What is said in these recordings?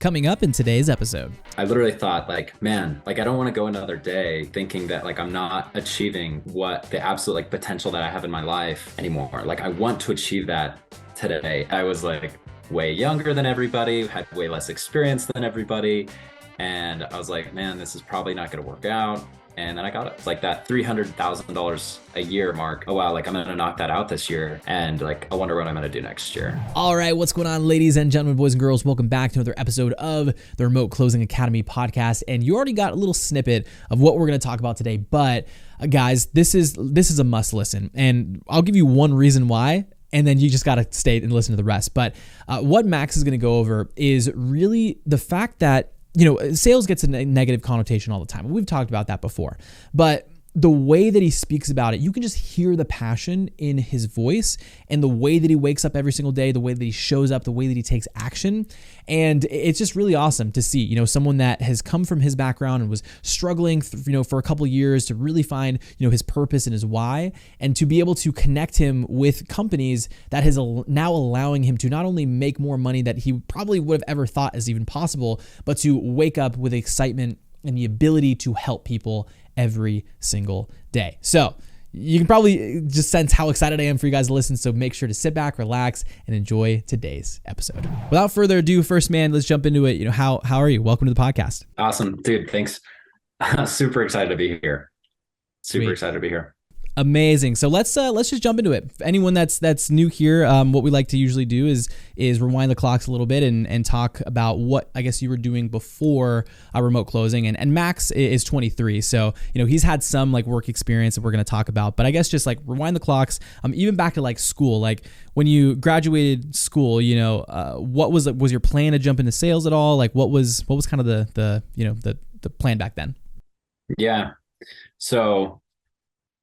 Coming up in today's episode. I literally thought like, man, like I don't want to go another day thinking that like I'm not achieving what the absolute like potential that I have in my life anymore. Like I want to achieve that today. I was like way younger than everybody, had way less experience than everybody. And I was like, man, this is probably not going to work out. And then I got it. It's like that $300,000 a year mark. Oh, wow. Like I'm going to knock that out this year. And like, I wonder what I'm going to do next year. All right. What's going on, ladies and gentlemen, boys and girls? Welcome back to another episode of the Remote Closing Academy podcast. And you already got a little snippet of what we're going to talk about today. But guys, this is a must listen. And I'll give you one reason why. And then you just got to stay and listen to the rest. But what Max is going to go over is really the fact that sales gets a negative connotation all the time. We've talked about that before, but the way that he speaks about it, you can just hear the passion in his voice and the way that he wakes up every single day, the way that he shows up, the way that he takes action. And it's just really awesome to see, someone that has come from his background and was struggling, for a couple of years to really find, his purpose and his why, and to be able to connect him with companies that is now allowing him to not only make more money that he probably would have ever thought is even possible, but to wake up with excitement and the ability to help people every single day. So you can probably just sense how excited I am for you guys to listen. So make sure to sit back, relax, and enjoy today's episode. Without further ado, first man, let's jump into it. How are you? Welcome to the podcast. Awesome, dude. Thanks. Super excited to be here. Super excited to be here. Amazing. So let's just jump into it. Anyone that's new here, what we like to usually do is rewind the clocks a little bit and talk about what I guess you were doing before remote closing. And Max is 23, so he's had some like work experience that we're going to talk about. But I guess just like rewind the clocks, even back to like school. Like when you graduated school, what was your plan to jump into sales at all? Like what was kind of the plan back then? Yeah. So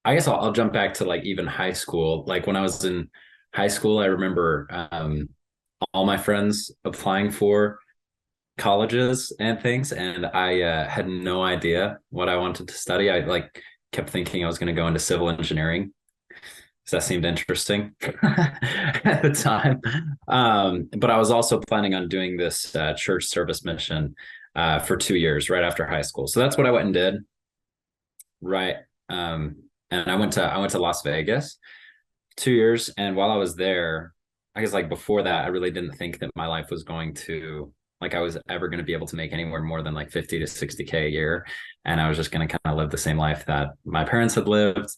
I guess I'll jump back to like even high school. Like when I was in high school, I remember all my friends applying for colleges and things, and I had no idea what I wanted to study. I like kept thinking I was going to go into civil engineering because that seemed interesting at the time. But I was also planning on doing this church service mission for 2 years right after high school. So that's what I went and did. Right. And I went to Las Vegas 2 years. And while I was there, I guess like before that, I really didn't think that my life was going to, like I was ever going to be able to make anywhere more than like 50 to 60K a year. And I was just going to kind of live the same life that my parents had lived.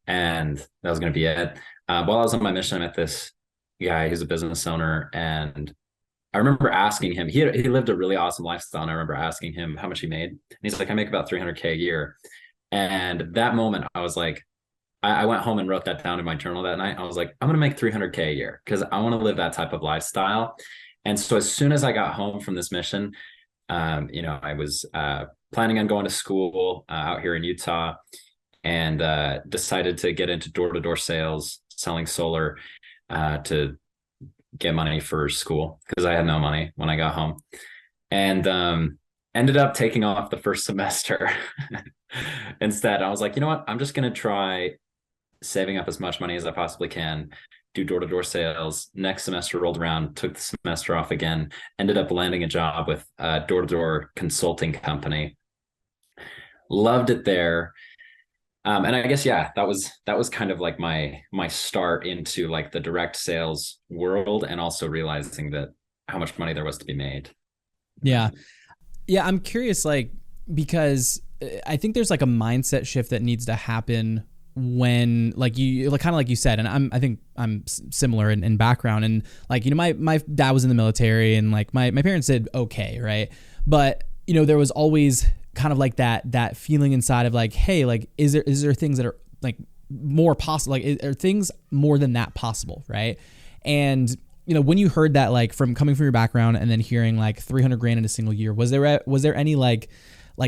And that was going to be it. While I was on my mission, I met this guy who's a business owner. And I remember asking him, he lived a really awesome lifestyle. And I remember asking him how much he made. And he's like, I make about 300K a year. And that moment, I was like, I went home and wrote that down in my journal that night. I was like, I'm going to make 300K a year because I want to live that type of lifestyle. And so as soon as I got home from this mission, I was planning on going to school out here in Utah, and decided to get into door-to-door sales, selling solar to get money for school because I had no money when I got home. And ended up taking off the first semester. Instead, I was like, you know what? I'm just going to try saving up as much money as I possibly can, do door-to-door sales. Next semester rolled around, took the semester off again, ended up landing a job with a door-to-door consulting company. Loved it there. And I guess, yeah, that was kind of like my start into like the direct sales world, and also realizing that how much money there was to be made. Yeah. Yeah. I'm curious, like, because I think there's like a mindset shift that needs to happen when like you like kind of like you said, and I think I'm similar in background, and like my dad was in the military, and like my parents did okay, right? But there was always kind of like that feeling inside of like, hey, like is there things that are like more possible, like are things more than that possible, right? And when you heard that, like coming from your background and then hearing like 300 grand in a single year, was there any like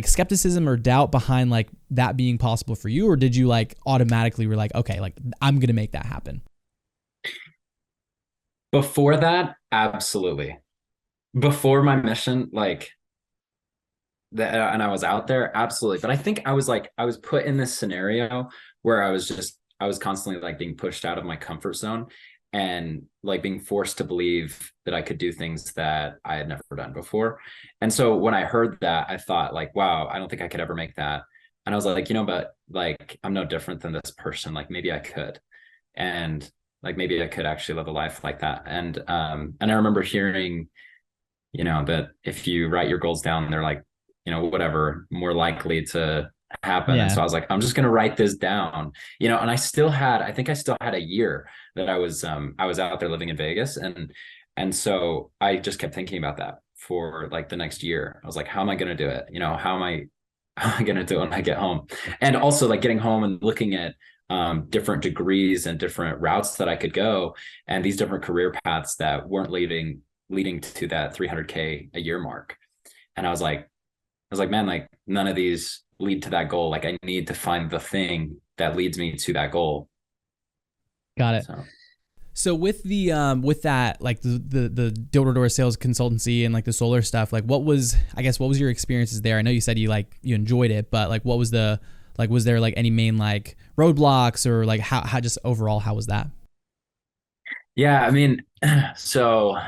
skepticism or doubt behind like that being possible for you? Or did you like automatically were like, okay, like I'm going to make that happen? Before that, absolutely. Before my mission, like that, and I was out there, absolutely. But I think I was put in this scenario where I was constantly like being pushed out of my comfort zone. and like being forced to believe that I could do things that I had never done before. And so when I heard that, I thought like, wow, I don't think I could ever make that. And I was like, but like I'm no different than this person. Like maybe I could. And like maybe I could actually live a life like that. And I remember hearing, that if you write your goals down, they're like, whatever, more likely to happen. And Yeah. so I was like, I'm just going to write this down, and I think I still had a year that I was out there living in Vegas. And so I just kept thinking about that for like the next year. I was like, how am I going to do it? How am I going to do it when I get home? And also like getting home and looking at different degrees and different routes that I could go, and these different career paths that weren't leading to that 300K a year mark. And I was like, man, like none of these lead to that goal. Like I need to find the thing that leads me to that goal. Got it. So with the with that, like the door-to-door sales consultancy and like the solar stuff, like what was your experiences there? I know you said you enjoyed it, but like what was was there like any main like roadblocks, or like how just overall, how was that? Yeah, I mean, so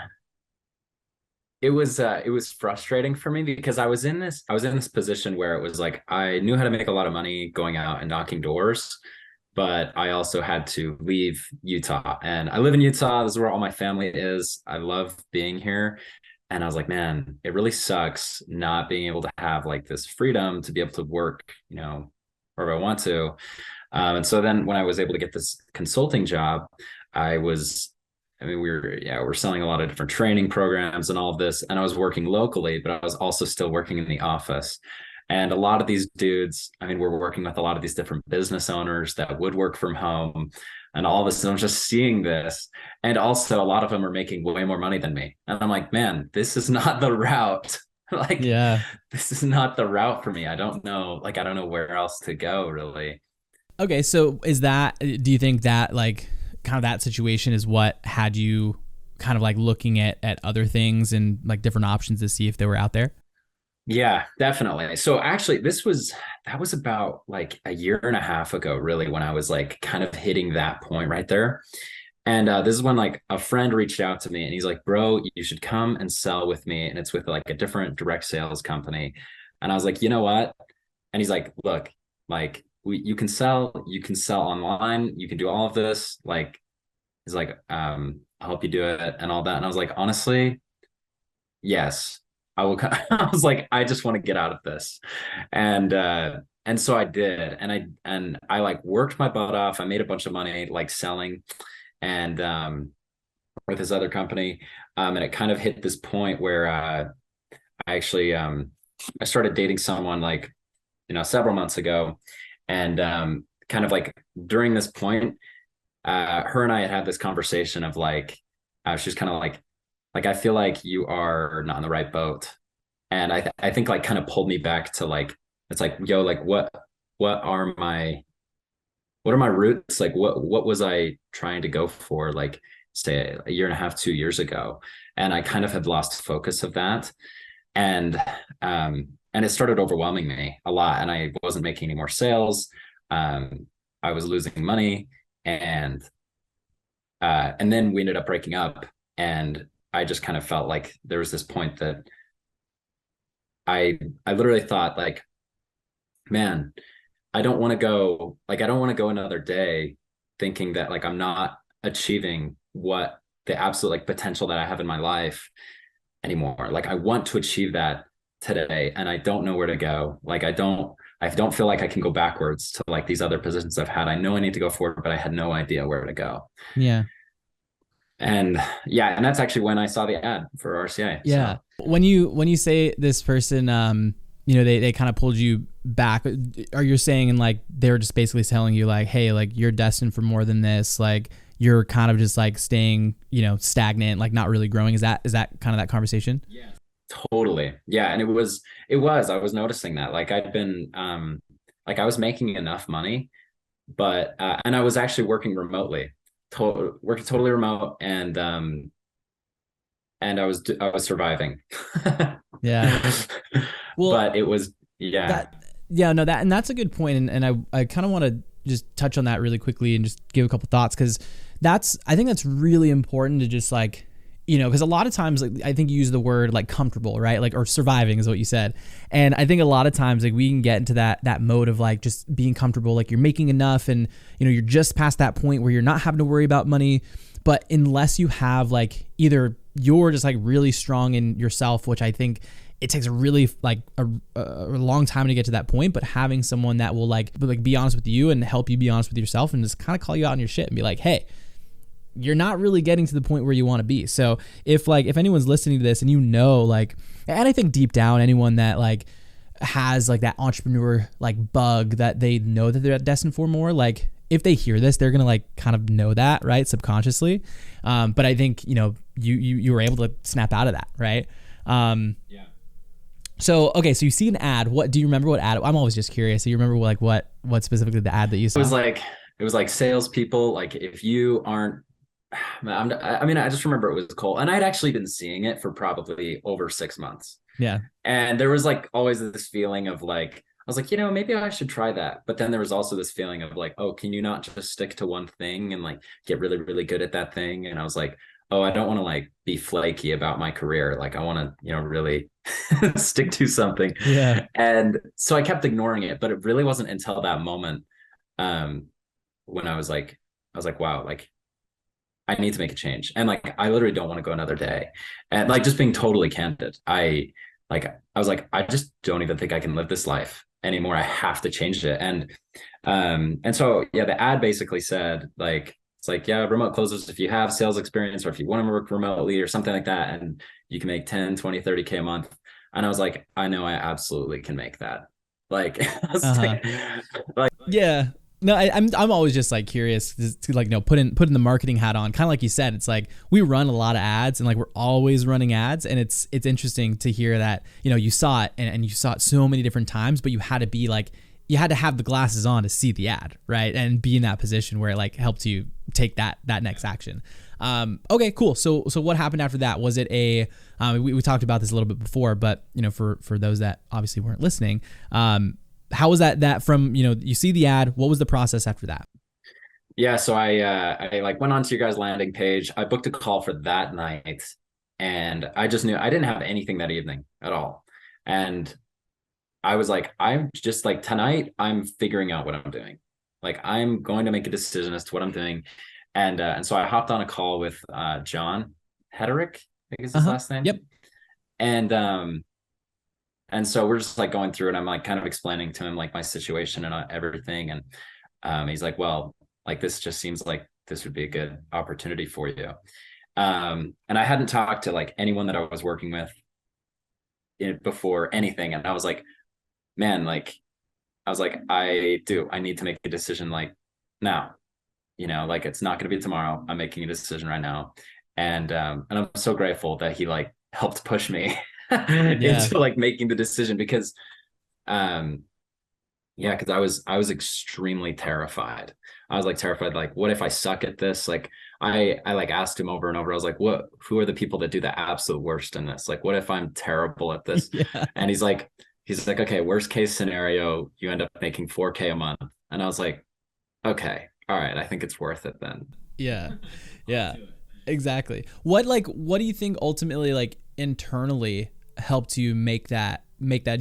it was frustrating for me because I was in this position where it was like I knew how to make a lot of money going out and knocking doors, but I also had to leave Utah. And I live in Utah. This is where all my family is. I love being here. And I was like, man, it really sucks not being able to have like this freedom to be able to work, wherever I want to. And so then when I was able to get this consulting job, I was, I mean, we're selling a lot of different training programs and all of this. And I was working locally, but I was also still working in the office. And a lot of these dudes, I mean, we're working with a lot of these different business owners that would work from home and all this. And I'm just seeing this. And also, a lot of them are making way more money than me. And I'm like, man, this is not the route. Like, Yeah. this is not the route for me. I don't know. Like, I don't know where else to go, really. Okay, so do you think that like kind of that situation is what had you kind of like looking at other things and like different options to see if they were out there? Yeah, definitely. So actually, that was about like a year and a half ago, really, when I was like kind of hitting that point right there. And this is when like a friend reached out to me and he's like, bro, you should come and sell with me. And it's with like a different direct sales company. And I was like, you know what? And he's like, look, like you can sell online, you can do all of this. Like, he's like, I'll help you do it and all that. And I was like, honestly, yes, I will. I was like, I just want to get out of this. And so I did. And I like worked my butt off. I made a bunch of money like selling and with this other company. And it kind of hit this point where I actually I started dating someone like, several months ago. And kind of like during this point, her and I had this conversation of like, she's kind of like, I feel like you are not in the right boat. And I think like kind of pulled me back to like, it's like, yo, like what are my, what are my roots? Like what was I trying to go for? Like say a year and a half, 2 years ago. And I kind of had lost focus of that. And, and it started overwhelming me a lot. And I wasn't making any more sales. I was losing money and then we ended up breaking up. And I just kind of felt like there was this point that I literally thought like, man, I don't want to go another day thinking that like I'm not achieving what the absolute like potential that I have in my life anymore. Like I want to achieve that today and I don't know where to go. Like I don't feel like I can go backwards to like these other positions I've had. I know I need to go forward, but I had no idea where to go. Yeah. And yeah, and that's actually when I saw the ad for RCA. Yeah. So When you say this person, they kind of pulled you back, are you saying and like they're just basically telling you like, hey, like you're destined for more than this, like you're kind of just like staying, stagnant, like not really growing? Is that kind of that conversation? yeah, totally. Yeah. And I was noticing that like I'd been like I was making enough money, but and I was actually working remotely, working totally remote, and I was surviving. Yeah. Well, But it was, yeah. and that's a good point. And I kind of want to just touch on that really quickly and just give a couple thoughts. Cause I think that's really important to just like, because a lot of times, like, I think you use the word like comfortable, right? Like, or surviving is what you said. And I think a lot of times like we can get into that mode of like just being comfortable, like you're making enough and, you're just past that point where you're not having to worry about money. But unless you have like either you're just like really strong in yourself, which I think it takes a really like a long time to get to that point, but having someone that will like be honest with you and help you be honest with yourself and just kind of call you out on your shit and be like, hey, you're not really getting to the point where you want to be. So if anyone's listening to this and like, and I think deep down anyone that like has like that entrepreneur like bug that they know that they're destined for more, like if they hear this, they're going to like kind of know that, right? Subconsciously. But I think, you were able to snap out of that. Right. Yeah. So, okay. So you see an ad. What do you remember what ad? I'm always just curious. So you remember like what specifically the ad that you saw? It was like salespeople. Like if you aren't, I just remember it was cool. And I'd actually been seeing it for probably over 6 months. Yeah. And there was like always this feeling of like, I was like, maybe I should try that. But then there was also this feeling of like, oh, can you not just stick to one thing and like get really, really good at that thing? And I was like, oh, I don't want to like be flaky about my career. Like I want to, really stick to something. Yeah. And so I kept ignoring it, but it really wasn't until that moment when I was like, wow, like I need to make a change. And like, I literally don't want to go another day. And like, just being totally candid, I was like, I just don't even think I can live this life anymore. I have to change it. And so, yeah, the ad basically said like, it's like, yeah, remote closers, if you have sales experience or if you want to work remotely or something like that, and you can make 10, 20, 30K a month. And I was like, I know I absolutely can make that. Like, I was like, yeah. No, I'm always just like curious to like, put in the marketing hat on, kind of like you said. It's like we run a lot of ads and like we're always running ads, and it's interesting to hear that you saw it and you saw it so many different times, but you had to be like, you had to have the glasses on to see the ad, right, and be in that position where it like helped you take that next action. Okay, cool. So what happened after that? Was it a we talked about this a little bit before, but for those that obviously weren't listening, how was that from, you see the ad, what was the process after that? Yeah. So I like went onto your guys' landing page. I booked a call for that night, and I just knew I didn't have anything that evening at all. And I was like, I'm just like, tonight I'm figuring out what I'm doing. Like I'm going to make a decision as to what I'm doing. And so I hopped on a call with John Hederick, I think is his last name. Yep. And so we're just like going through it. I'm like kind of explaining to him like my situation and everything. And he's like, well, like this just seems like this would be a good opportunity for you. And I hadn't talked to like anyone that I was working with before anything. And I was like, man, like, I was like, I need to make a decision like now, like it's not going to be tomorrow. I'm making a decision right now. And I'm so grateful that he like helped push me into like making the decision because, because I was extremely terrified. I was like terrified, like, what if I suck at this? Like, I like asked him over and over. I was like, who are the people that do the absolute worst in this? Like, what if I'm terrible at this? Yeah. And he's like, okay, worst case scenario, you end up making 4K a month. And I was like, okay, all right, I think it's worth it then. Yeah. Yeah, exactly. What do you think ultimately like internally helped you make that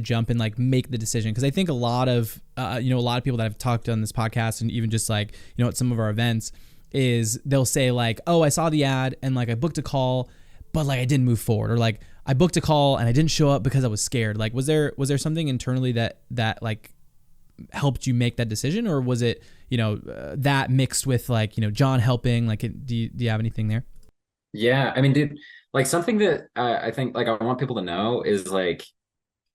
jump and like make the decision? Because I think a lot of people that I've talked to on this podcast and even just like at some of our events is they'll say like, oh, I saw the ad and like I booked a call but like I didn't move forward, or like I booked a call and I didn't show up because I was scared. Like was there something internally that like helped you make that decision, or was it that mixed with like John helping? Like do you have anything there? Yeah, I mean, dude, like something that I think like I want people to know is like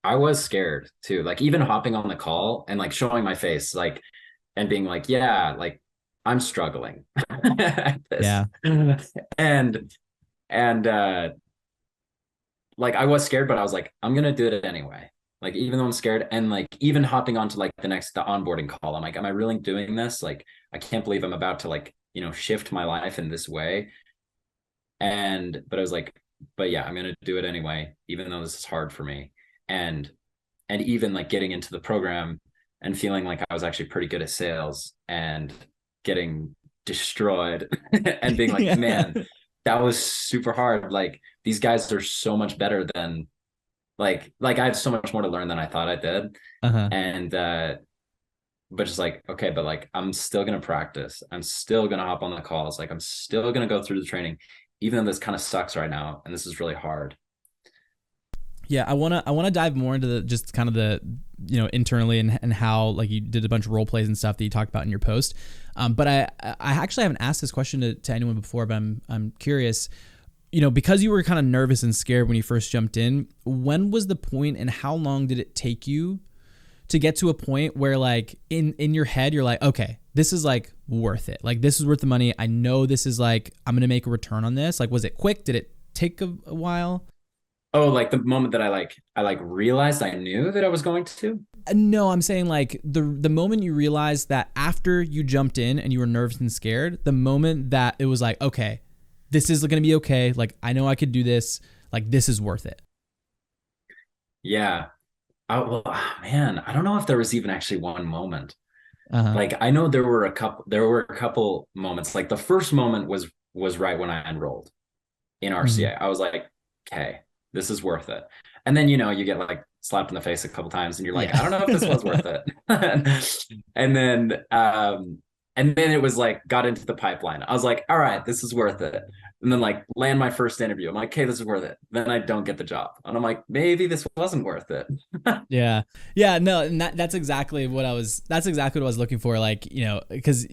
I was scared too. Like even hopping on the call and like showing my face, like and being like, yeah, like I'm struggling at this. Yeah. And like I was scared, but I was like, I'm gonna do it anyway. Like even though I'm scared, and like even hopping onto like the onboarding call, I'm like, am I really doing this? Like I can't believe I'm about to like shift my life in this way. But I was like, but yeah, I'm gonna do it anyway, even though this is hard for me. And even like getting into the program and feeling like I was actually pretty good at sales and destroyed and being like, man, Yeah. that was super hard. Like these guys are so much better than like I have so much more to learn than I thought I did. Uh-huh. And but just like, okay, but like I'm still gonna practice. I'm still gonna hop on the calls. Like I'm still gonna go through the training, even though this kind of sucks right now and this is really hard. Yeah, I wanna dive more into the just kind of the internally and how like you did a bunch of role plays and stuff that you talked about in your post. But I actually haven't asked this question to anyone before, but I'm curious. Because you were kind of nervous and scared when you first jumped in, when was the point and how long did it take you to get to a point where like in your head you're like, okay, this is like worth it. Like this is worth the money. I know this is like I'm gonna make a return on this. Like was it quick? Did it take a while? Oh, like the moment that I realized I knew that I was going to. No, I'm saying like the moment you realized that after you jumped in and you were nervous and scared, the moment that it was like, okay, this is going to be okay. Like I know I could do this. Like this is worth it. Yeah. Well, man, I don't know if there was even actually one moment. Uh-huh. Like I know there were a couple moments. Like the first moment was right when I enrolled in Mhm. RCA. I was like, okay, this is worth it. And then you get like slapped in the face a couple times and you're like, Yeah. I don't know if this was worth it. and then it was like got into the pipeline. I was like, all right, this is worth it. And then like land my first interview. I'm like, okay, this is worth it. Then I don't get the job. And I'm like, maybe this wasn't worth it. Yeah. Yeah. No, and that's exactly what I was looking for. Like, because,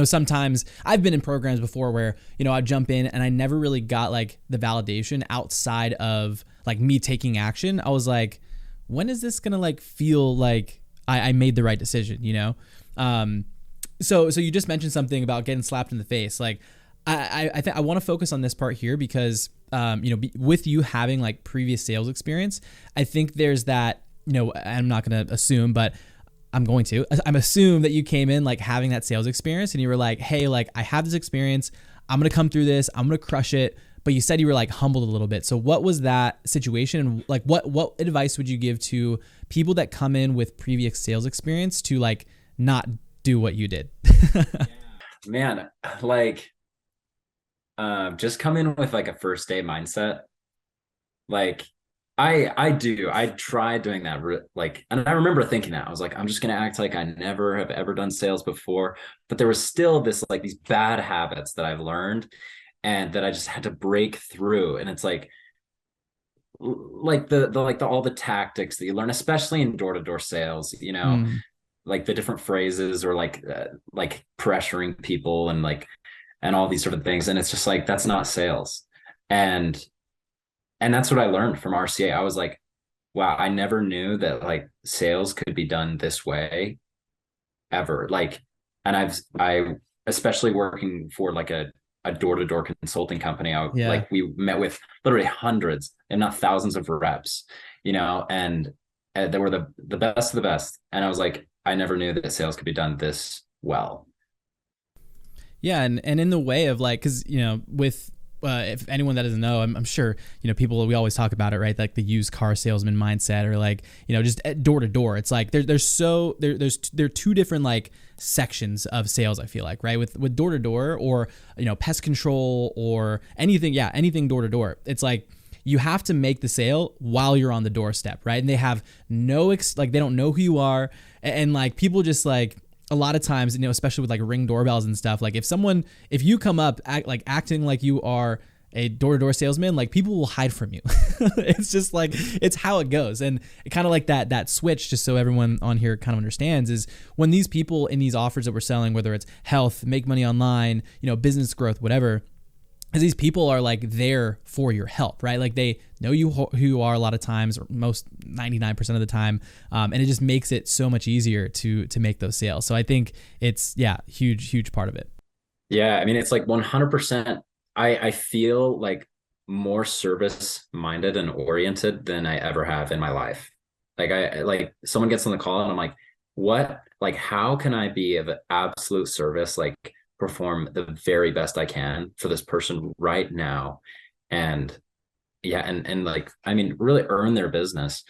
sometimes I've been in programs before where, I jump in and I never really got like the validation outside of like me taking action. I was like, when is this going to like feel like I made the right decision? So you just mentioned something about getting slapped in the face. Like, I think I want to focus on this part here because, with you having like previous sales experience, I think there's that, I'm not going to assume, but I'm assume that you came in like having that sales experience and you were like, hey, like I have this experience. I'm going to come through this. I'm going to crush it. But you said you were like humbled a little bit. So what was that situation? And like, what advice would you give to people that come in with previous sales experience to like not do what you did? Man, like just come in with like a first day mindset. Like I tried doing that like, and I remember thinking that I was like, I'm just gonna act like I never have ever done sales before, but there was still this like these bad habits that I've learned and that I just had to break through. And it's like the like the all the tactics that you learn, especially in door-to-door sales, Mm, like the different phrases or like pressuring people and like and all these sort of things. And it's just like that's not sales. And that's what I learned from RCA. I was like, wow, I never knew that like sales could be done this way ever. Like, and I especially working for like a door-to-door consulting company. yeah. We met with literally hundreds and not thousands of reps, and they were the best of the best. And I was like, I never knew that sales could be done this well. Yeah, and in the way of like, because with if anyone that doesn't know, I'm sure people we always talk about it, right? Like the used car salesman mindset, or like just door to door. It's like there are two different like sections of sales. I feel like, right, with door to door or pest control or anything, yeah, anything door to door. It's like you have to make the sale while you're on the doorstep, right? And they have like they don't know who you are, and like people just like a lot of times, especially with like Ring doorbells and stuff, like if you come up acting like you are a door-to-door salesman, like people will hide from you. It's just like, it's how it goes. And it kind of like that switch, just so everyone on here kind of understands, is when these people in these offers that we're selling, whether it's health, make money online, business growth, whatever, because these people are like there for your help, right? Like they know who you are a lot of times, or most 99% of the time, and it just makes it so much easier to make those sales. So I think it's huge part of it. Yeah, I mean, it's like 100%. I feel like more service minded and oriented than I ever have in my life. Like like someone gets on the call and I'm like, what? Like, how can I be of absolute service? Like perform the very best I can for this person right now. And yeah, and like, I mean, really earn their business.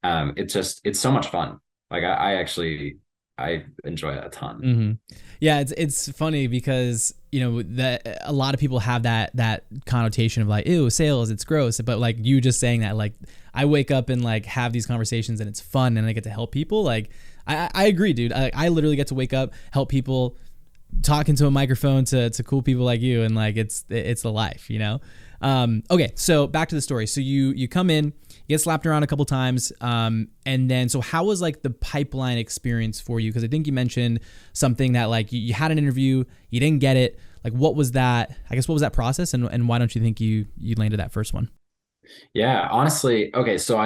It's so much fun. Like I actually I enjoy it a ton. Mm-hmm. Yeah, it's funny because that a lot of people have that connotation of like, ew, sales, it's gross. But like you just saying that, like I wake up and like have these conversations and it's fun and I get to help people. Like I agree, dude. I literally get to wake up, help people, talking to a microphone to cool people like you, and like it's the life, Okay, so back to the story. So you come in, you get slapped around a couple times, and then so how was like the pipeline experience for you? Because I think you mentioned something that like you had an interview, you didn't get it. Like what was that? I guess what was that process, and why don't you think you landed that first one? Yeah, honestly, okay. So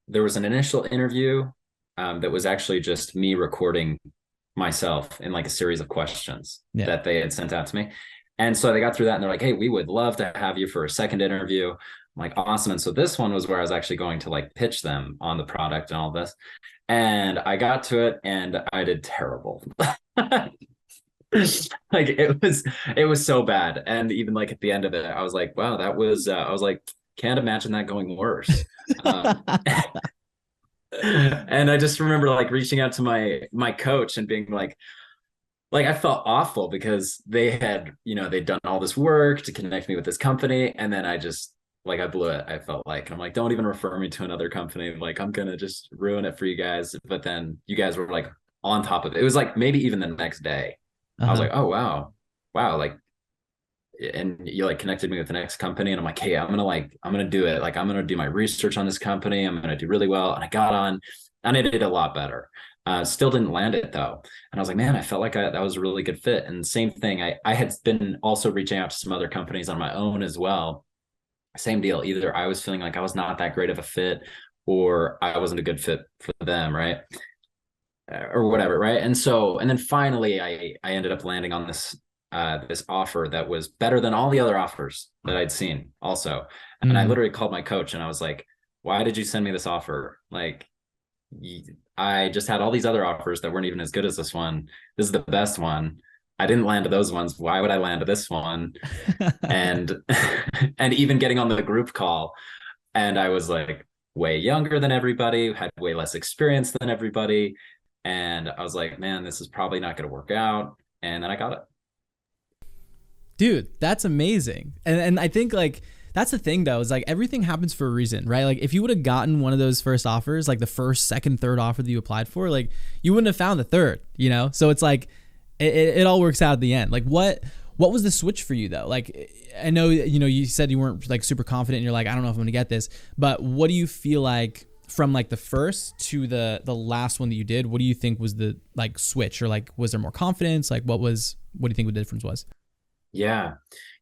there was an initial interview that was actually just me recording myself in like a series of questions Yeah. that they had sent out to me. And so they got through that and they're like, hey, we would love to have you for a second interview. I'm like, awesome. And so this one was where I was actually going to like pitch them on the product and all this. And I got to it and I did terrible. Like it was so bad. And even like at the end of it, I was like, wow, that was I was like, can't imagine that going worse. And I just remember like reaching out to my coach and being like I felt awful because they had, they'd done all this work to connect me with this company. And then I just like I blew it. I felt like, and I'm like, don't even refer me to another company. Like I'm gonna just ruin it for you guys. But then you guys were like on top of it. It was like maybe even the next day. I was Uh-huh. like, oh wow, like, and you like connected me with the next company, and I'm like, hey, I'm gonna do it. Like I'm gonna do my research on this company. I'm gonna do really well. And I got on, and I did a lot better. Still didn't land it though. And I was like, man, I felt like that was a really good fit. And same thing, I had been also reaching out to some other companies on my own as well. Same deal. Either I was feeling like I was not that great of a fit, or I wasn't a good fit for them, right? Or whatever, right? And then finally, I ended up landing on this offer that was better than all the other offers that I'd seen also. And I Mm. literally called my coach and I was like, why did you send me this offer? Like, I just had all these other offers that weren't even as good as this one. This is the best one. I didn't land those ones. Why would I land this one? And and even getting on the group call, and I was like way younger than everybody, had way less experience than everybody. And I was like, man, this is probably not going to work out. And then I got it. Dude, that's amazing. And I think like that's the thing though, is like everything happens for a reason, right? Like if you would have gotten one of those first offers, like the first, second, third offer that you applied for, like you wouldn't have found the third, So it's like it all works out at the end. Like what was the switch for you though? Like I know, you said you weren't like super confident and you're like, I don't know if I'm gonna get this, but what do you feel like from like the first to the last one that you did? What do you think was the like switch, or like was there more confidence? Like what do you think the difference was? Yeah.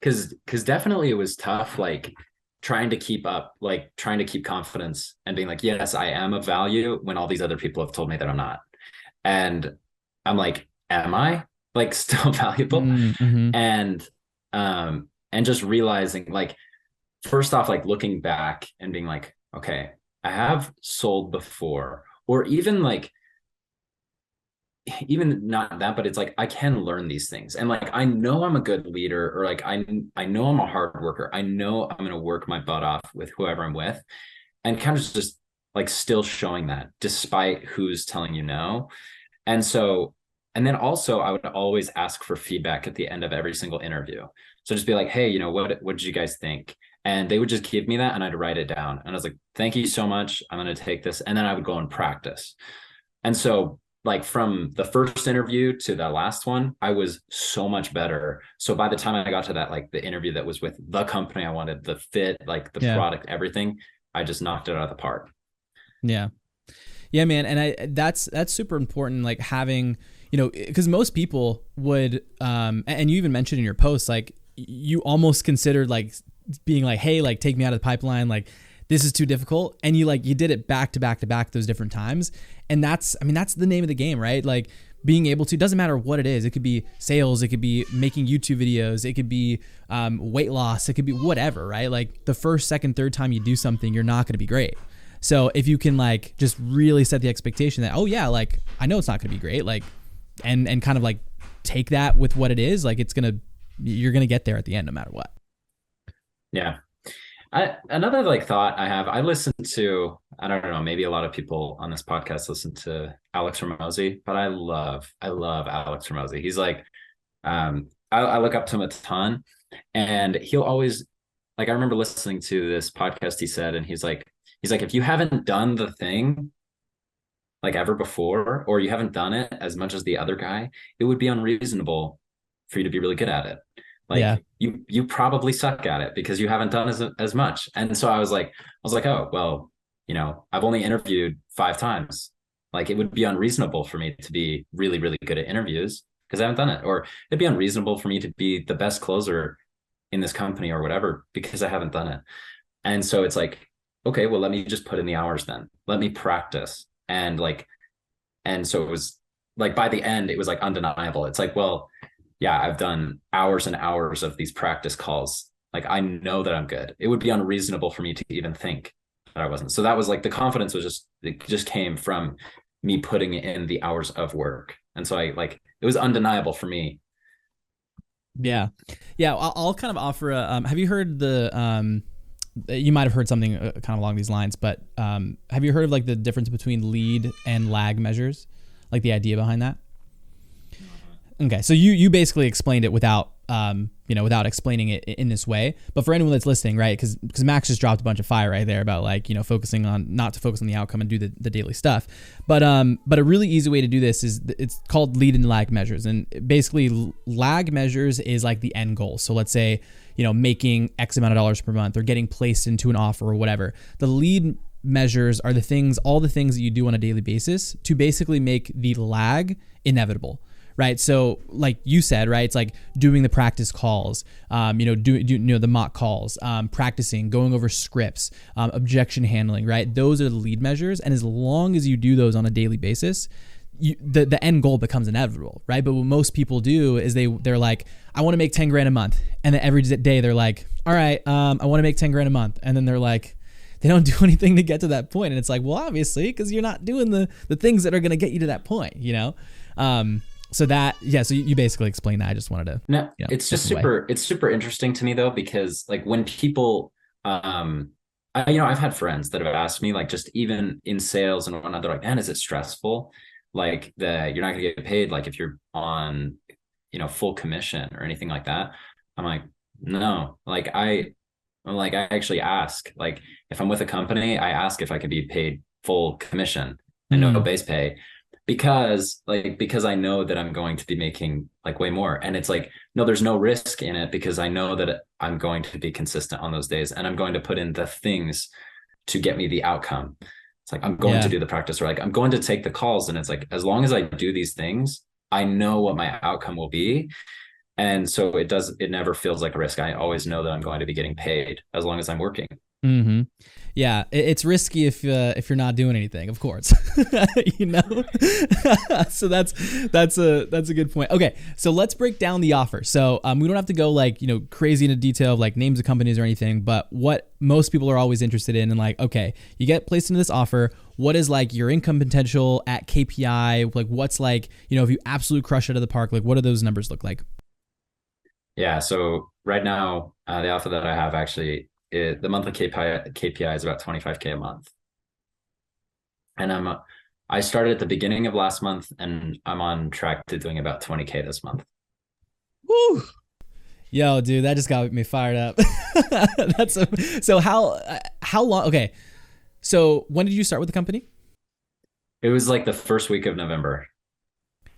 Cause definitely it was tough, like trying to keep up, like trying to keep confidence and being like, yes, I am of value when all these other people have told me that I'm not. And I'm like, am I like still valuable? Mm-hmm. And just realizing like, first off, like looking back and being like, okay, I have sold before, or even not that, but it's like I can learn these things. And like I know I'm a good leader, or like I know I'm a hard worker. I know I'm gonna work my butt off with whoever I'm with. And kind of just like still showing that despite who's telling you no. And so, and then also I would always ask for feedback at the end of every single interview. So just be like, hey, what did you guys think? And they would just give me that and I'd write it down. And I was like, thank you so much. I'm going to take this. And then I would go and practice. And so like from the first interview to the last one, I was so much better. So by the time I got to that, like the interview that was with the company I wanted, the fit, like the Yeah. product, everything, I just knocked it out of the park. Yeah. Yeah, man. And that's super important. Like having, cause most people would, and you even mentioned in your post, like you almost considered like being like, hey, like take me out of the pipeline. Like this is too difficult. And you did it back to back to back those different times. And that's the name of the game, right? Like being able to, doesn't matter what it is. It could be sales. It could be making YouTube videos. It could be weight loss. It could be whatever, right? Like the first, second, third time you do something, you're not going to be great. So if you can like just really set the expectation that, oh yeah, like I know it's not going to be great, like, and kind of like take that with what it is, like you're going to get there at the end no matter what. Yeah. Another like thought I have, I listen to, I don't know, maybe a lot of people on this podcast listen to Alex Ramosi, but I love Alex Ramosi. He's like, I look up to him a ton, and he'll always, like, I remember listening to this podcast he said, and he's like, if you haven't done the thing like ever before, or you haven't done it as much as the other guy, it would be unreasonable for you to be really good at it. Yeah. Like you probably suck at it because you haven't done as much. And so I was like, oh, well, I've only interviewed 5 times. Like it would be unreasonable for me to be really, really good at interviews because I haven't done it. Or it'd be unreasonable for me to be the best closer in this company or whatever because I haven't done it. And so it's like, okay, well, let me just put in the hours then. Let me practice. And so it was like by the end, it was like undeniable. It's like, well, yeah, I've done hours and hours of these practice calls. Like I know that I'm good. It would be unreasonable for me to even think that I wasn't. So that was like the confidence was it just came from me putting in the hours of work. And so it was undeniable for me. Yeah. Yeah. I'll kind of offer have you heard you might have heard something kind of along these lines, but have you heard of like the difference between lead and lag measures? Like the idea behind that? Okay, so you basically explained it without without explaining it in this way. But for anyone that's listening, right? Because Max just dropped a bunch of fire right there about like focusing on not to focus on the outcome and do the daily stuff. But a really easy way to do this is it's called lead and lag measures, and basically lag measures is like the end goal. So let's say making X amount of dollars per month or getting placed into an offer or whatever. The lead measures are all the things that you do on a daily basis to basically make the lag inevitable. Right. So like you said, right, it's like doing the practice calls, the mock calls, practicing, going over scripts, objection handling, right? Those are the lead measures. And as long as you do those on a daily basis, the end goal becomes inevitable, right? But what most people do is they're like, I want to make 10 grand a month. And then every day they're like, all right, I want to make 10 grand a month. And then they're like, they don't do anything to get to that point. And it's like, well, obviously, because you're not doing the things that are going to get you to that point, So you basically explained that. I just wanted to. No, it's just it's super interesting to me though, because like when people, I've had friends that have asked me like just even in sales and whatnot, they're like, man, is it stressful? Like that you're not gonna get paid like if you're on, full commission or anything like that. I'm like, no, I actually ask, like if I'm with a company, I ask if I could be paid full commission and no base pay because I know that I'm going to be making like way more. And it's like, no, there's no risk in it because I know that I'm going to be consistent on those days and I'm going to put in the things to get me the outcome. It's like, I'm going to do the practice or like, I'm going to take the calls. And it's like, as long as I do these things, I know what my outcome will be. And so it never feels like a risk. I always know that I'm going to be getting paid as long as I'm working. Mm-hmm. Yeah, it's risky if you're not doing anything, of course. So that's a good point. Okay, so let's break down the offer. So we don't have to go like crazy into detail of like names of companies or anything, but what most people are always interested in and like, okay, you get placed into this offer. What is like your income potential at KPI? Like what's like if you absolutely crush it out of the park, like what do those numbers look like? Yeah. So right now, the offer that I have actually, the monthly KPI is about 25K a month. And I started at the beginning of last month and I'm on track to doing about 20K this month. Woo! Yo, dude, that just got me fired up. So how long? Okay. So when did you start with the company? It was like the first week of November.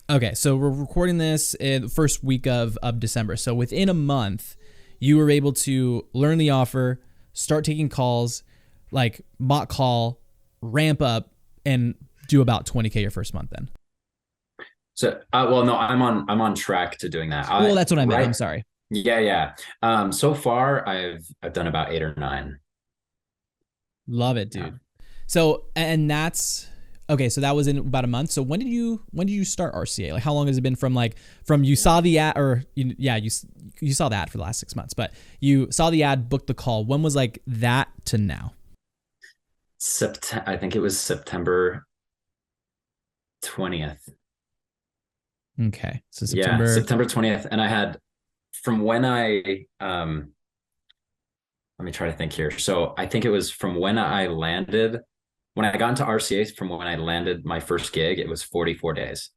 Okay, so we're recording this in the first week of December. So within a month, you were able to learn the offer, start taking calls, like mock call, ramp up, and do about 20K your first month then. So, well, no, I'm on track to doing that. Well, that's what I meant. Right? I'm sorry. Yeah. So far I've done about 8 or 9. Love it, dude. Yeah. So, and that's okay. So that was in about a month. So when did you start RCA? Like how long has it been from you saw the ad or you saw the ad for the last 6 months, but you saw the ad, booked the call. When was like that to now? I think it was September 20th. Okay. So September 20th. And I had from when I let me try to think here. So I think it was from when I got into RCA, from when I landed my first gig, it was 44 days.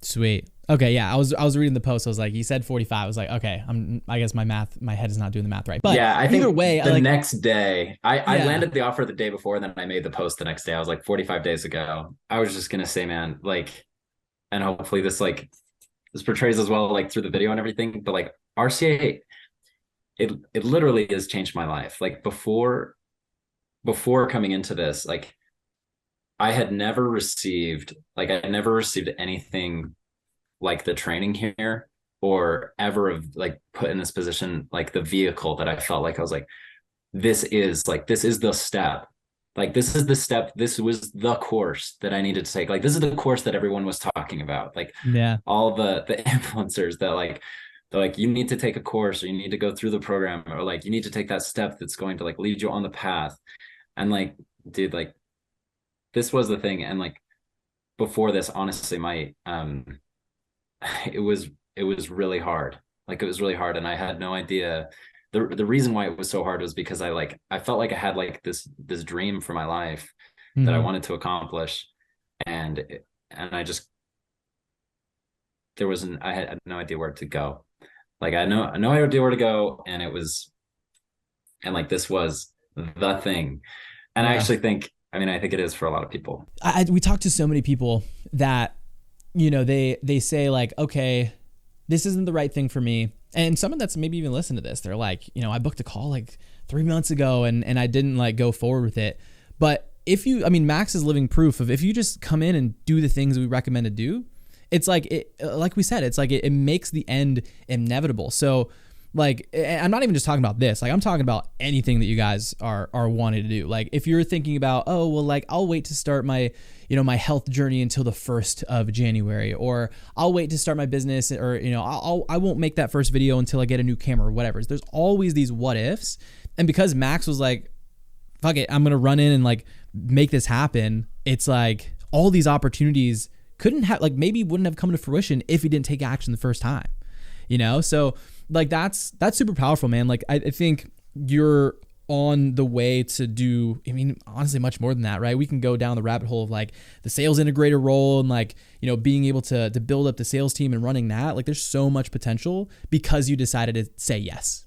Sweet. Okay, yeah. I was reading the post. I was like, he said 45. I was like, okay, I guess my head is not doing the math right. But Yeah, I either think way, the next day, I yeah. landed the offer the day before, then I made the post the next day. I was like 45 days ago. I was just gonna say, man, like, and hopefully this portrays as well, like through the video and everything. But like RCA, it literally has changed my life. Like before coming into this, like I had never received anything like the training here, or ever have like put in this position, like the vehicle that I felt like I was like, this is the step. Like this is the step. This was the course that I needed to take. Like this is the course that everyone was talking about. Like Yeah. all the influencers that like they're like, you need to take a course, or you need to go through the program, or like you need to take that step that's going to like lead you on the path. And like, dude, like this was the thing. And like before this, honestly, my it was it was really hard. Like it was really hard, and I had no idea. The reason why it was so hard was because I felt like I had like this dream for my life that I Mm-hmm. wanted to accomplish, and I just I had no idea where to go. Like I know no idea where to go, and like this was the thing. And I Yeah. actually think, I mean, I think it is for a lot of people. We talked to so many people that, they say like, okay, this isn't the right thing for me. And someone that's maybe even listened to this, they're like, I booked a call like 3 months ago and I didn't like go forward with it. But Max is living proof of if you just come in and do the things we recommend to do, it's like like we said, it's like it makes the end inevitable. So like, I'm not even just talking about this. Like I'm talking about anything that you guys are wanting to do. Like if you're thinking about, oh, well, like I'll wait to start my, my health journey until the 1st of January, or I'll wait to start my business, or, I won't make that first video until I get a new camera or whatever. There's always these what ifs. And because Max was like, fuck it, I'm going to run in and like make this happen. It's like all these opportunities couldn't have, like maybe wouldn't have come to fruition if he didn't take action the first time, So like that's super powerful, man. Like I think you're on the way to do, honestly, much more than that, right? We can go down the rabbit hole of like the sales integrator role and like, being able to build up the sales team and running that. Like there's so much potential because you decided to say yes,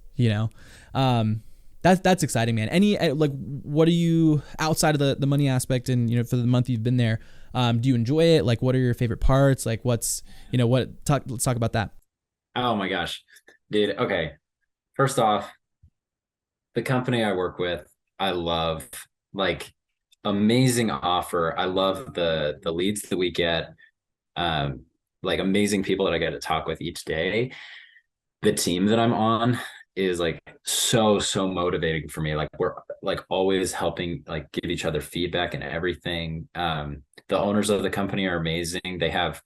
that's exciting, man. Like, what are you outside of the money aspect and, for the month you've been there, do you enjoy it? Like, what are your favorite parts? Like let's talk about that. Oh my gosh, dude. Okay. First off, the company I work with, I love. Like amazing offer. I love the leads that we get. Like amazing people that I get to talk with each day. The team that I'm on is like so motivating for me. Like we're like always helping like give each other feedback and everything. The owners of the company are amazing. They have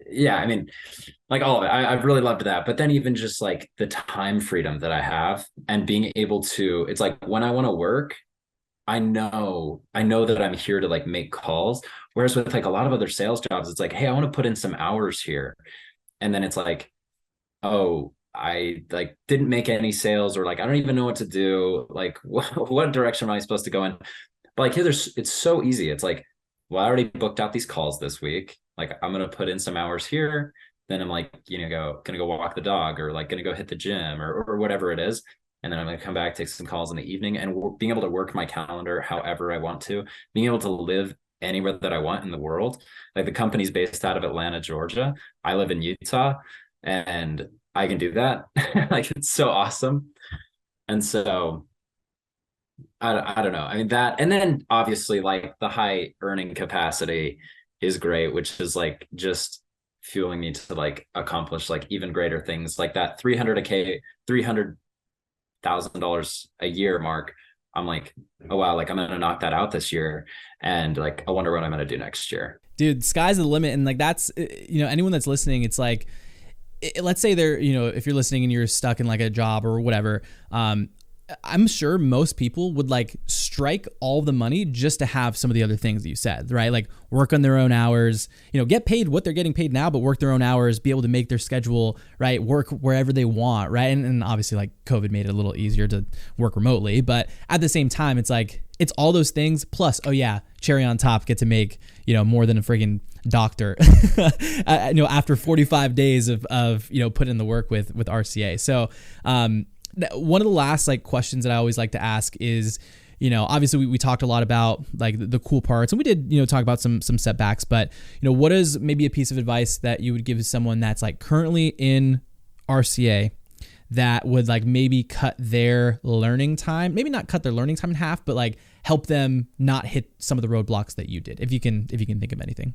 yeah, I mean, like all of it. I've really loved that. But then even just like the time freedom that I have and being able to, it's like when I want to work, I know that I'm here to like make calls. Whereas with like a lot of other sales jobs, it's like, hey, I want to put in some hours here. And then it's like, oh, I like didn't make any sales, or like I don't even know what to do. Like what direction am I supposed to go in? But like here, it's so easy. It's like, well, I already booked out these calls this week. Like I'm gonna put in some hours here. Then I'm like, gonna go walk the dog, or like gonna go hit the gym, or whatever it is. And then I'm gonna come back, take some calls in the evening, and being able to work my calendar however I want to, being able to live anywhere that I want in the world. Like the company's based out of Atlanta, Georgia. I live in Utah, and I can do that. Like it's so awesome. And so I don't know. I mean that, and then obviously like the high earning capacity is great, which is like just fueling me to like accomplish like even greater things, like that 300,000 a year mark. I'm like, oh wow, like I'm gonna knock that out this year, and like I wonder what I'm gonna do next year. Dude, sky's the limit. And like that's, anyone that's listening, it's like, let's say they're, if you're listening and you're stuck in like a job or whatever, I'm sure most people would like strike all the money just to have some of the other things that you said, right? Like work on their own hours, get paid what they're getting paid now, but work their own hours, be able to make their schedule, right? Work wherever they want, right? And obviously like COVID made it a little easier to work remotely, but at the same time, it's like, it's all those things plus, oh yeah, cherry on top, get to make, more than a friggin' doctor, after 45 days of putting in the work with RCA. So, one of the last like questions that I always like to ask is, obviously we talked a lot about like the cool parts, and we did, talk about some setbacks, but what is maybe a piece of advice that you would give to someone that's like currently in RCA that would like maybe cut their learning time, maybe not cut their learning time in half, but like help them not hit some of the roadblocks that you did, if you can think of anything.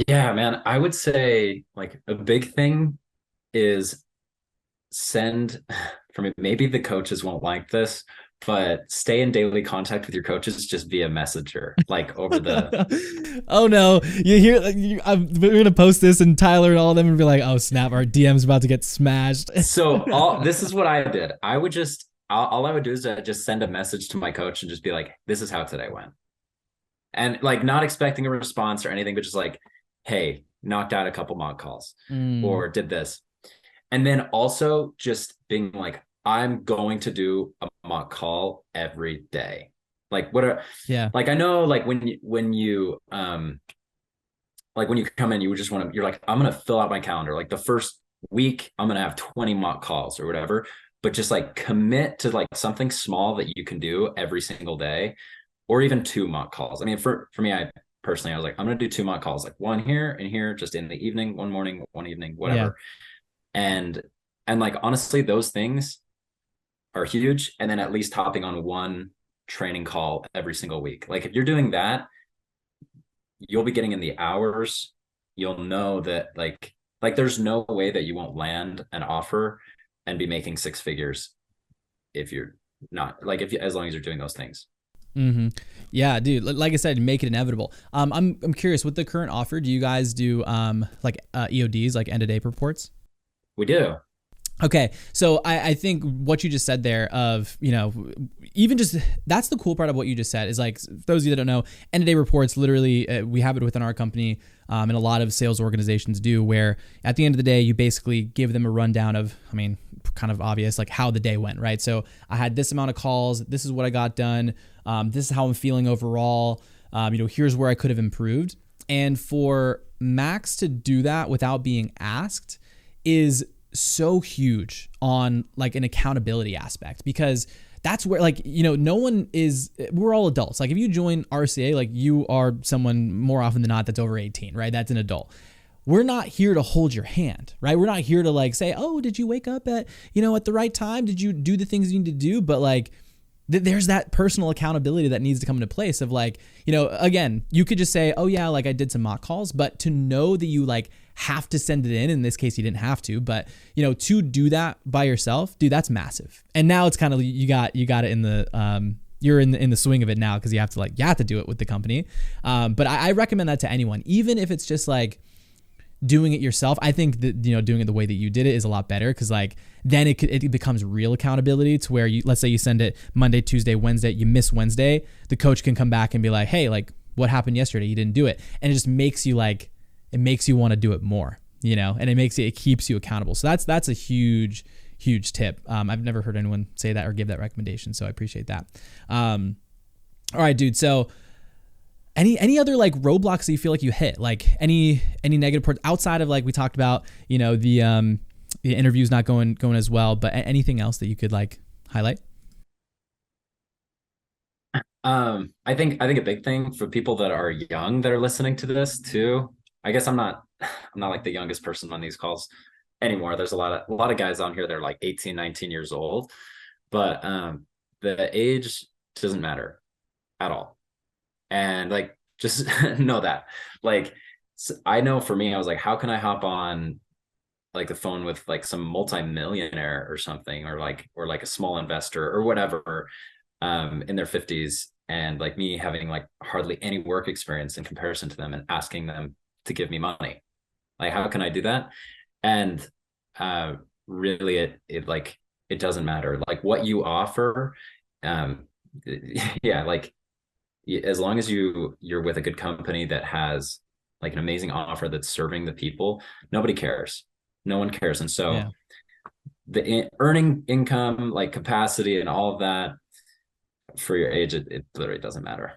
Yeah, man, I would say like a big thing is send for me, maybe the coaches won't like this, but stay in daily contact with your coaches just via messenger, like over the oh no, we're gonna post this and Tyler and all of them would be like, oh snap, our DM's about to get smashed. So this is what I did. I would just all I would do is just send a message to my coach and just be like, this is how today went, and like not expecting a response or anything, but just like, hey, knocked out a couple mock calls or did this. And then also just being like, I'm going to do a mock call every day. Like like, I know like when you like when you come in, you just want to, you're like, I'm going to fill out my calendar. Like the first week, I'm going to have 20 mock calls or whatever, but just like commit to like something small that you can do every single day, or even 2 mock calls. I mean, for me, I personally, I was like, I'm going to do 2 mock calls, like one here and here, just in the evening, one morning, one evening, whatever. Yeah. And like, honestly, those things are huge. And then at least hopping on 1 training call every single week. Like if you're doing that, you'll be getting in the hours. You'll know that like there's no way that you won't land an offer and be making 6 figures if you're not like, as long as you're doing those things. Mm-hmm. Yeah, dude. Like I said, make it inevitable. I'm curious, with the current offer, do you guys do like EODs, like end of day reports? We do. Okay, so I think what you just said there of, even just, that's the cool part of what you just said is like, for those of you that don't know, end of day reports, literally, we have it within our company, and a lot of sales organizations do, where at the end of the day, you basically give them a rundown of, I mean, kind of obvious, like how the day went, right? So I had this amount of calls, this is what I got done, this is how I'm feeling overall, here's where I could have improved. And for Max to do that without being asked is so huge on like an accountability aspect, because that's where like, no one is, we're all adults. Like if you join RCA, like you are someone more often than not that's over 18, right? That's an adult. We're not here to hold your hand, right? We're not here to like say, oh, did you wake up at, at the right time? Did you do the things you need to do? But like, there's that personal accountability that needs to come into place of like, again, you could just say, oh yeah, like I did some mock calls, but to know that you like have to send it in this case, you didn't have to, but to do that by yourself, dude, that's massive. And now it's kind of, you got it in the, you're in the swing of it now, because you have to do it with the company. But I recommend that to anyone, even if it's just like doing it yourself. I think that, doing it the way that you did it is a lot better, because like then it becomes real accountability to where you, let's say you send it Monday, Tuesday, Wednesday, you miss Wednesday, the coach can come back and be like, hey, like what happened yesterday? You didn't do it. And it just makes you like, it makes you want to do it more, and it keeps you accountable. So that's a huge tip. I've never heard anyone say that or give that recommendation, so I appreciate that. All right, dude. So any other like roadblocks that you feel like you hit, like any negative parts outside of like we talked about, the interview's not going as well, but anything else that you could like highlight? I think a big thing for people that are young that are listening to this too. I guess I'm not like the youngest person on these calls anymore. There's a lot of guys on here that are like 18, 19 years old, but the age doesn't matter at all. And like, just know that, like, I know for me, I was like, how can I hop on like the phone with like some multi-millionaire or something, or like a small investor or whatever, in their 50s, and like me having like hardly any work experience in comparison to them, and asking them to give me money. Like, how can I do that? And really it like it doesn't matter. Like what you offer, um, yeah, like as long as you're with a good company that has like an amazing offer that's serving the people, nobody cares. No one cares. And so Yeah. the earning income, like capacity and all of that for your age, it literally doesn't matter.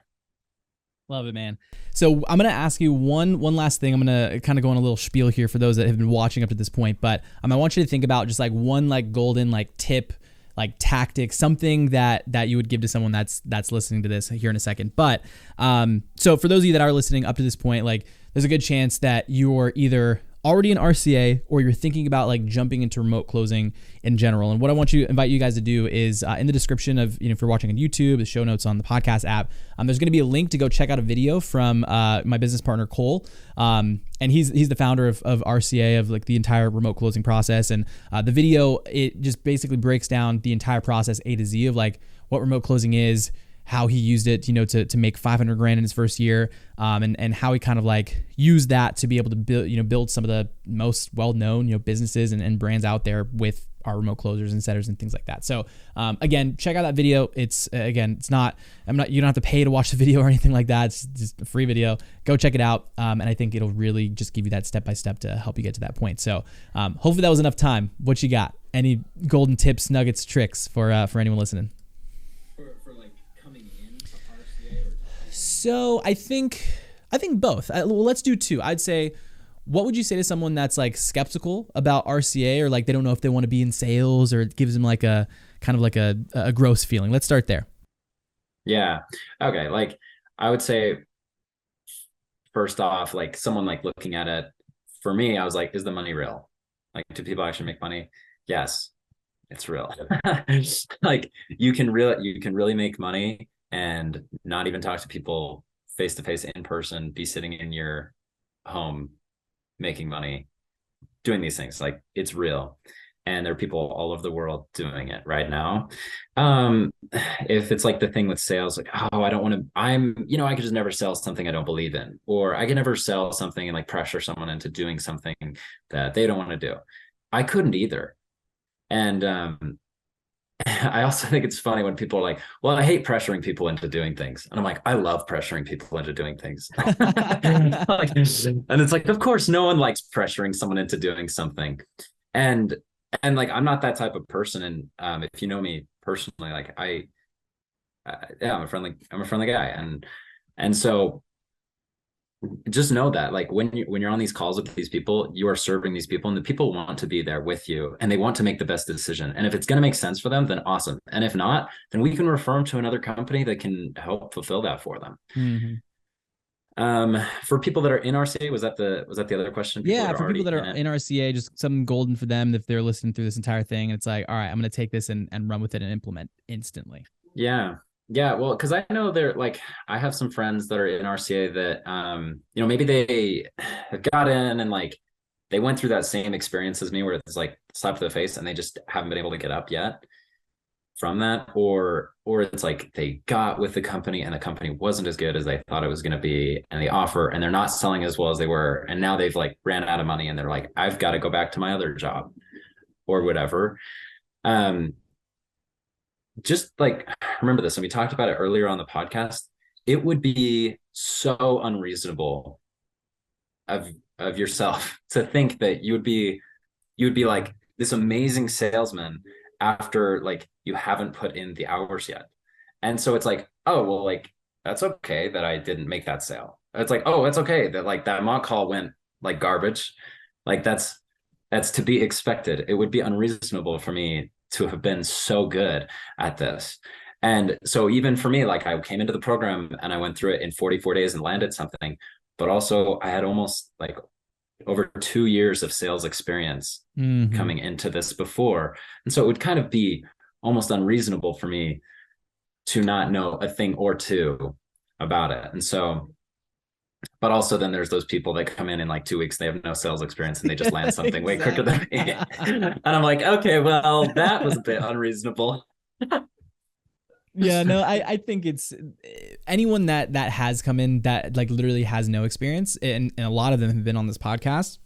Love it, man. So I'm gonna ask you one last thing. I'm gonna kind of go on a little spiel here for those that have been watching up to this point, but I want you to think about just like one like golden like tip, like tactic, something that you would give to someone that's listening to this here in a second. But so for those of you that are listening up to this point, like there's a good chance that you're either already an RCA or you're thinking about like jumping into remote closing in general. And what I want to invite you guys to do is in the description of, if you're watching on YouTube, the show notes on the podcast app, there's going to be a link to go check out a video from my business partner, Cole. And he's the founder of RCA, of like the entire remote closing process. And the video, it just basically breaks down the entire process A to Z of like what remote closing is, how he used it, to make 500 grand in his first year, and how he kind of like used that to be able to build some of the most well-known, businesses and brands out there with our remote closers and setters and things like that. So, again, check out that video. It's you don't have to pay to watch the video or anything like that. It's just a free video. Go check it out. And I think it'll really just give you that step-by-step to help you get to that point. So, hopefully that was enough time. What you got? Any golden tips, nuggets, tricks for anyone listening? So I think both. Well, let's do two. I'd say, what would you say to someone that's like skeptical about RCA, or like they don't know if they want to be in sales, or it gives them like a kind of like a gross feeling? Let's start there. Yeah. Okay. Like I would say, first off, like someone like looking at it, for me, I was like, is the money real? Like, do people actually make money? Yes, it's real. Like you can really make money and not even talk to people face to face in person, be sitting in your home making money, doing these things. Like it's real. And there are people all over the world doing it right now. If it's like the thing with sales, like, oh, I don't want to, I could just never sell something I don't believe in, or I can never sell something and like pressure someone into doing something that they don't want to do. I couldn't either. And I also think it's funny when people are like, well, I hate pressuring people into doing things. And I'm like, I love pressuring people into doing things. And it's like, of course, no one likes pressuring someone into doing something. And like, I'm not that type of person. And if you know me personally, like I'm a friendly guy. And so just know that like when you're on these calls with these people, you are serving these people, and the people want to be there with you, and they want to make the best decision. And if it's going to make sense for them, then awesome. And if not, then we can refer them to another company that can help fulfill that for them. Mm-hmm. For people that are in RCA, was that the other question? For people that are in RCA, just something golden for them if they're listening through this entire thing, and it's like, all right, I'm going to take this and run with it and implement instantly. Yeah, well, because I know I have some friends that are in RCA that, maybe they got in and like they went through that same experience as me, where it's like slap to the face, and they just haven't been able to get up yet from that, or it's like they got with the company and the company wasn't as good as they thought it was going to be, and and they're not selling as well as they were, and now they've like ran out of money, and they're like, I've got to go back to my other job or whatever. Just like remember this, and we talked about it earlier on the podcast, it would be so unreasonable of yourself to think that you would be like this amazing salesman after like you haven't put in the hours yet. And so it's like, oh well, like that's okay that I didn't make that sale. It's like, oh, it's okay that like that mock call went like garbage. Like that's to be expected. It would be unreasonable for me to have been so good at this. And so even for me, like I came into the program and I went through it in 44 days and landed something, but also I had almost like over 2 years of sales experience coming into this before. And so it would kind of be almost unreasonable for me to not know a thing or two about it. And so, but also then there's those people that come in like 2 weeks, they have no sales experience and they just land something way quicker than me. And I'm like, okay, well, that was a bit unreasonable. Yeah, no, I think it's anyone that has come in that like literally has no experience, and a lot of them have been on this podcast.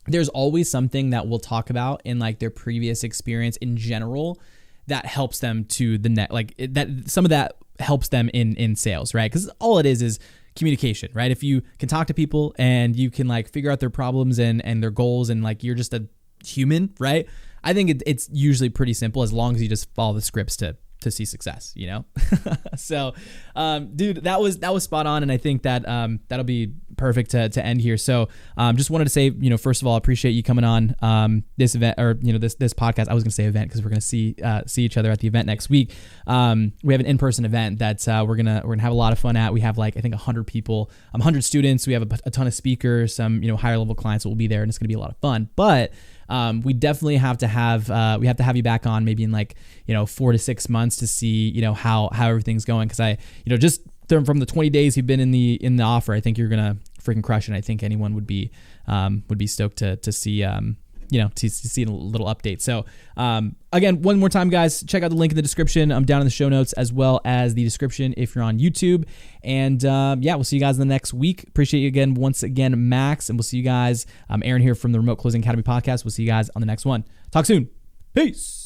there's always something that we'll talk about in like their previous experience in general that helps them to the net, like that some of that helps them in sales, right? Because all it is communication, right? If you can talk to people and you can like figure out their problems and their goals, and like you're just a human, right? I think it's usually pretty simple as long as you just follow the scripts to see success, you know? So, dude, that was spot on. And I think that, that'll be perfect to end here. So, just wanted to say, you know, first of all, I appreciate you coming on, this event, or, you know, this podcast. I was going to say event because we're going to see each other at the event next week. We have an in-person event that, we're going to have a lot of fun at. We have like, I think 100 people, 100 students. We have a ton of speakers, some, you know, higher level clients that will be there, and it's going to be a lot of fun. But we definitely have to have you back on maybe in like, you know, 4 to 6 months to see, you know, how everything's going. Cause you know, just from the 20 days you've been in the offer, I think you're going to freaking crush it. And I think anyone would be stoked to see, you know, to see a little update. So, again, one more time, guys, check out the link in the description. I'm down in the show notes, as well as the description if you're on YouTube. And yeah, we'll see you guys in the next week. Appreciate you again, once again, Max. And we'll see you guys. Aaron here from the Remote Closing Academy podcast. We'll see you guys on the next one. Talk soon. Peace.